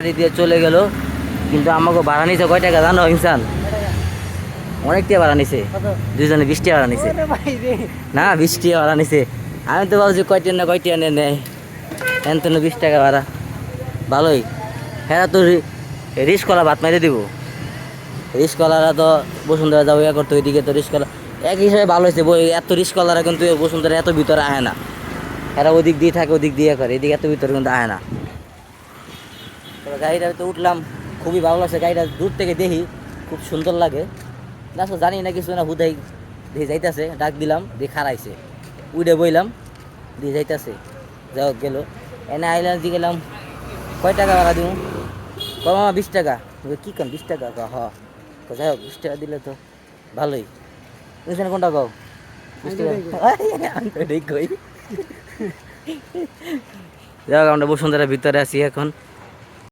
দিয়ে চলে গেল, কিন্তু আমাকে ভাড়া নিছে কয় টাকা জানো ইনসান? অনেক টাকা ভাড়া নিছে, দুজনে 20 টাকা ভাড়া নিছে। না 20 টাকা ভাড়া নিছে। আমি তো ভাবছি কয়টা না কয়টা নেয়, এন তো 20 টাকা ভাড়া। ভালোই, হ্যাঁ তো রিস্কওয়ালা ভাত মাইরে দিব। রিস্কওয়ালারা তো বসুন্ধরা যাবো ইয়া করতো, ওইদিকে তো রিস্কওয়ালা এক হিসাবে ভালো হয়েছে। এত রিস্কওয়ালারা কিন্তু বসুন্ধরা এত ভিতরে আহে না, এরা ওদিক দিয়ে থাকে ওদিক দিয়ে করে, এদিকে এত ভিতরে কিন্তু আহে না। গাড়িটাতে উঠলাম, খুবই ভালো লাগছে। গাড়িটা দূর থেকে দেখি খুব সুন্দর লাগে। না জানি না কিছু না, হুদাই দিয়ে যাইতেছে, ডাক দিলাম দিয়ে খারাইছে, উঠে বইলাম দিয়ে যাইতেছে। যাই হোক গেল, এনে আইলাম দিয়ে গেলাম কয় টাকা ভাড়া দিব? কমা 20 টাকা। কী কম 20 টাকা? হ, যাই হোক 20 টাকা দিলে তো ভালোই। তুমি কোনটা কও? 20 টাকা আমি তো এটাই কই। যাই হোক আমরা বসুন্ধরার ভিতরে আছি এখন।